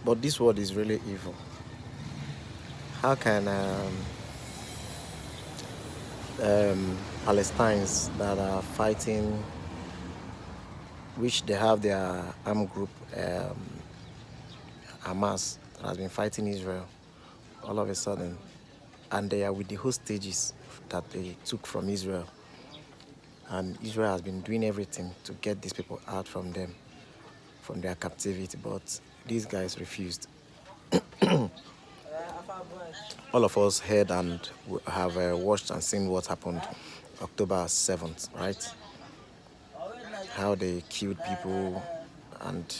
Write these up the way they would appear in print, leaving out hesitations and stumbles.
But this world is really evil. How can Palestinians that are fighting, which they have their armed group, Hamas, that has been fighting Israel, all of a sudden, and they are with the hostages that they took from Israel, and Israel has been doing everything to get these people out from them, from their captivity, but these guys refused. All of us heard and have watched and seen what happened October 7th, right? How they killed people and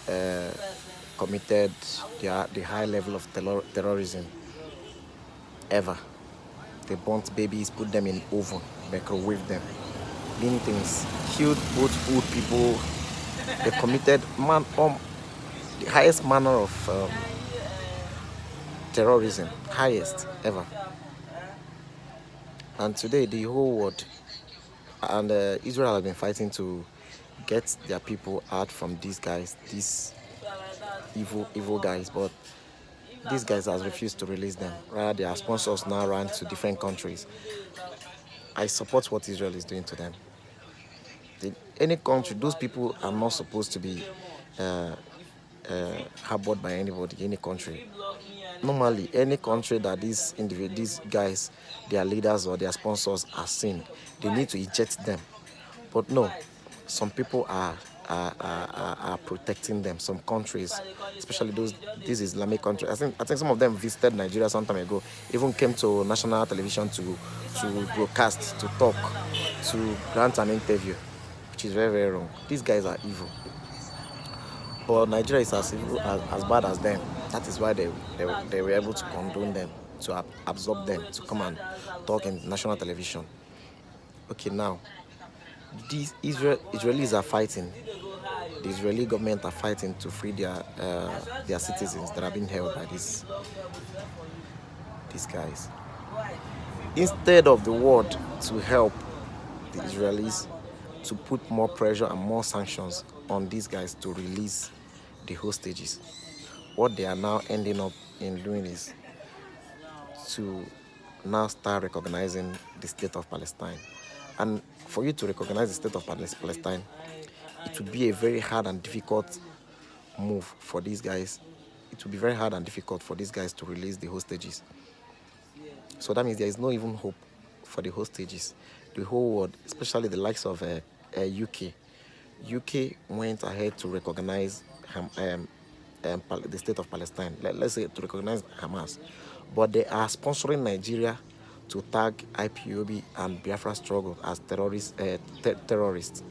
uh, committed the high level of terrorism ever. They burnt babies, put them in oven, microwave them, many things. Killed both old people. They committed the highest manner of terrorism, highest ever. And today, the whole world and Israel has been fighting to get their people out from these guys, these evil guys. But these guys has refused to release them. Rather, their sponsors now ran to different countries. I support what Israel is doing to them. Any country, those people are not supposed to be uh, harbored by anybody, any country. Normally, any country that these guys, their leaders or their sponsors are seen, they need to eject them. But no, some people are protecting them. Some countries, especially these Islamic countries. I think some of them visited Nigeria some time ago. Even came to national television to broadcast, to talk, to grant an interview, which is very very wrong. These guys are evil. But Nigeria is as evil as bad as them. That is why they were able to condone them, to absorb them, to come and talk in national television. Okay, now these Israelis are fighting. The Israeli government are fighting to free their citizens that are being held by these guys. Instead of the world to help the Israelis, to put more pressure and more sanctions on these guys to release the hostages, what they are now ending up in doing is to now start recognizing the state of Palestine. And for you to recognize the state of Palestine, it would be a very hard and difficult move for these guys. It will be very hard and difficult for these guys to release the hostages. So that means there is no even hope for the hostages. The whole world, especially the likes of UK, UK went ahead to recognize the state of Palestine. Let's say to recognize Hamas, but they are sponsoring Nigeria to tag IPOB and Biafra struggle as terrorists.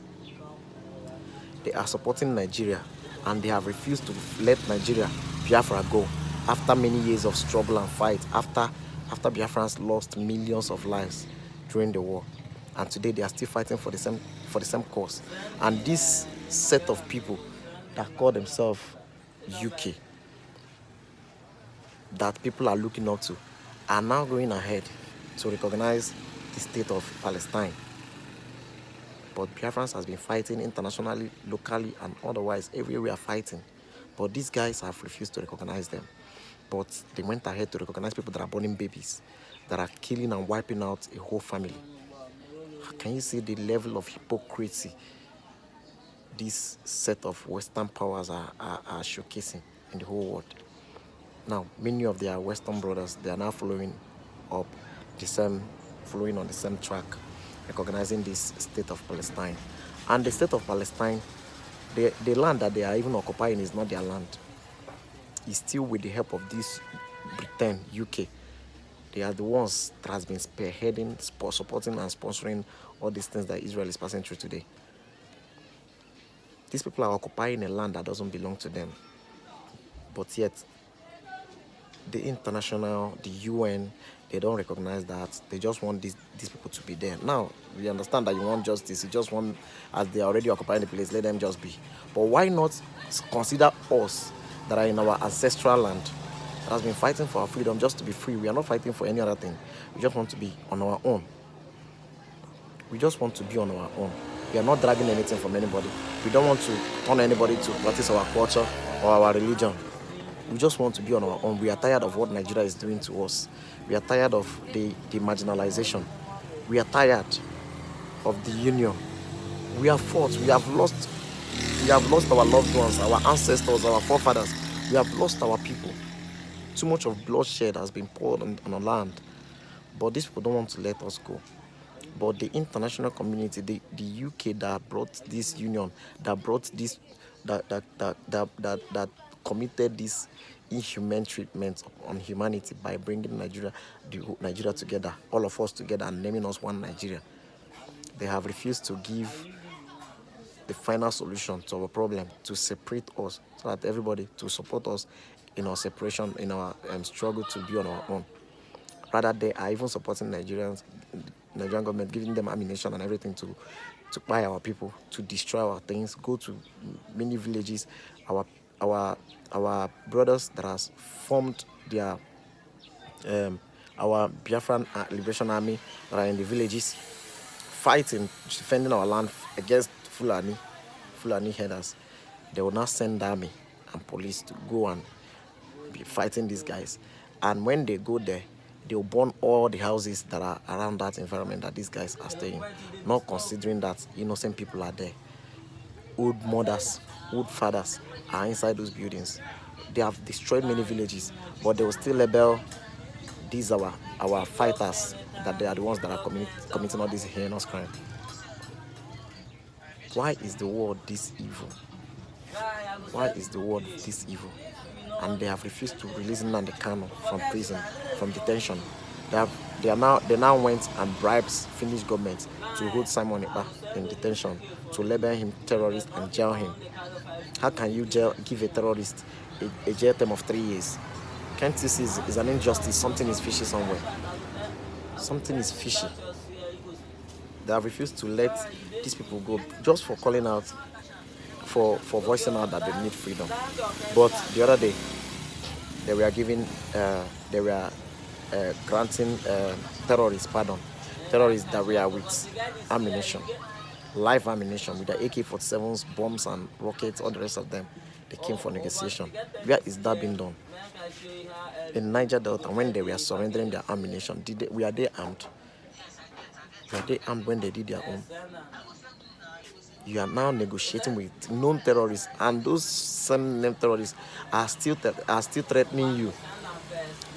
They are supporting Nigeria, and they have refused to let Nigeria, Biafra, go after many years of struggle and fight. After Biafrans lost millions of lives during the war, and today they are still fighting for the same cause. And this set of people that call themselves UK, that people are looking up to, are now going ahead to recognize the state of Palestine. But Biafrans has been fighting internationally, locally, and otherwise. Everywhere fighting. But these guys have refused to recognize them. But they went ahead to recognize people that are burning babies, that are killing and wiping out a whole family. Can you see the level of hypocrisy this set of Western powers are showcasing in the whole world? Now, many of their Western brothers, they are now following on the same track, recognizing this state of Palestine. And the state of Palestine, the land that they are even occupying is not their land. It's still with the help of this Britain, UK. They are the ones that has been spearheading, supporting and sponsoring all these things that Israel is passing through today. These people are occupying a land that doesn't belong to them. But yet, the international, the UN, they don't recognize that. They just want these people to be there. Now, we understand that you want justice. You just want, as they are already occupying the place, let them just be. But why not consider us that are in our ancestral land, that has been fighting for our freedom just to be free? We are not fighting for any other thing. We just want to be on our own. We just want to be on our own. We are not dragging anything from anybody. We don't want to turn anybody to practice our culture or our religion. We just want to be on our own. We are tired of what Nigeria is doing to us. We are tired of the marginalization. We are tired of the union. We have fought. We have lost. We have lost our loved ones, our ancestors, our forefathers. We have lost our people. Too much of bloodshed has been poured on our land. But these people don't want to let us go. But the international community, the UK that brought this union, that brought this, that committed this inhumane treatment on humanity by bringing Nigeria together, all of us together, and naming us one Nigeria. They have refused to give the final solution to our problem, to separate us, so that everybody to support us in our separation, in our struggle to be on our own. Rather, they are even supporting Nigerian government, giving them ammunition and everything to buy our people, to destroy our things, go to many villages. Our brothers that has formed their our Biafran Liberation Army that are in the villages, fighting, defending our land against Fulani headers. They will now send army and police to go and be fighting these guys. And when they go there, they'll burn all the houses that are around that environment that these guys are staying, not considering that innocent people are there. Old mothers, old fathers are inside those buildings. They have destroyed many villages, but they will still label these our fighters, that they are the ones that are committing all these heinous crime. Why is the world this evil? Why is the world this evil? And they have refused to release Nnamdi Kanu from prison, from detention. They now went and bribed Finnish government to hold Simon Ekpa in detention, to label him terrorist and jail him. How can you give a terrorist a jail term of 3 years? Can't you see it's an injustice? Something is fishy somewhere. Something is fishy. They have refused to let these people go just for calling out, for voicing out that they need freedom. But the other day, they were granting terrorists that were with ammunition, live ammunition, with the AK-47s, bombs and rockets, all the rest of them. They came for negotiation. Where is that being done? In Niger Delta, when they were surrendering their ammunition, were they armed? Were they armed when they did their own? You are now negotiating with known terrorists, and those same named terrorists are still threatening you,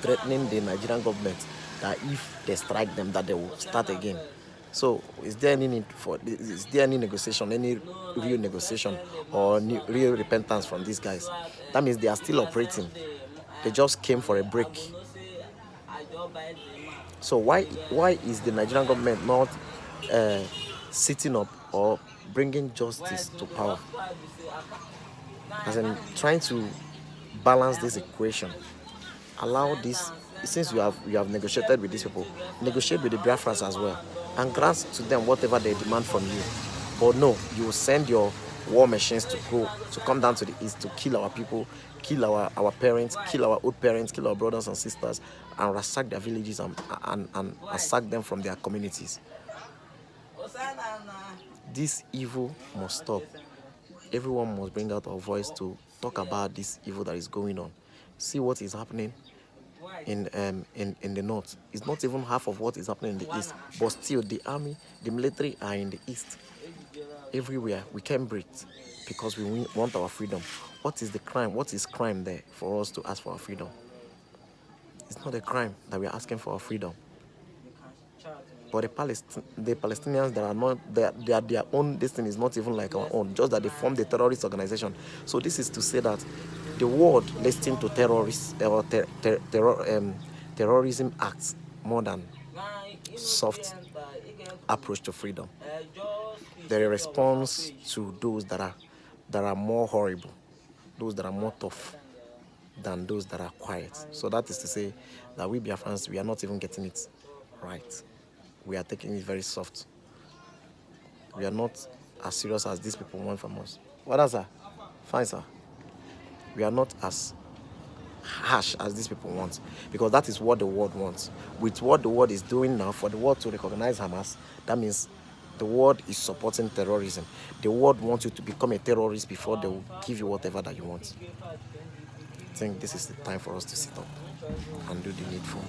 threatening the Nigerian government that if they strike them, that they will start again. So, is there any negotiation, any real negotiation or real repentance from these guys? That means they are still operating. They just came for a break. So why is the Nigerian government not sitting up or bringing justice to power? As in trying to balance this equation. Allow this, since you have negotiated with these people, negotiate with the Biafrans as well, and grant to them whatever they demand from you. But no, you will send your war machines to come down to the east to kill our people, kill our parents, kill our old parents, kill our brothers and sisters, and ransack their villages and sack them from their communities. This evil must stop. Everyone must bring out our voice to talk about this evil that is going on. See what is happening in the north. It's not even half of what is happening in the east, but still the army, the military are in the east. Everywhere we can breathe because we want our freedom. What is the crime? What is crime there for us to ask for our freedom? It's not a crime that we are asking for our freedom. But the Palestinians that are not their own destiny is not even like our own, just that they formed a terrorist organization. So this is to say that the world listens to terrorists or terrorism acts more than soft approach to freedom. They're a response to those that are more horrible, those that are more tough than those that are quiet. So that is to say that we Biafrans, we are not even getting it right. We are taking it very soft. We are not as serious as these people want from us. What else, sir? Fine, sir. We are not as harsh as these people want, because that is what the world wants. With what the world is doing now, for the world to recognize Hamas, that means The world is supporting terrorism. The world wants you to become a terrorist before they will give you whatever that you want. I think this is the time for us to sit up and do the needful.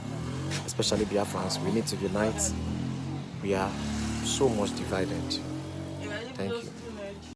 Especially Biafrans, we need to unite. We are so much divided. Thank you.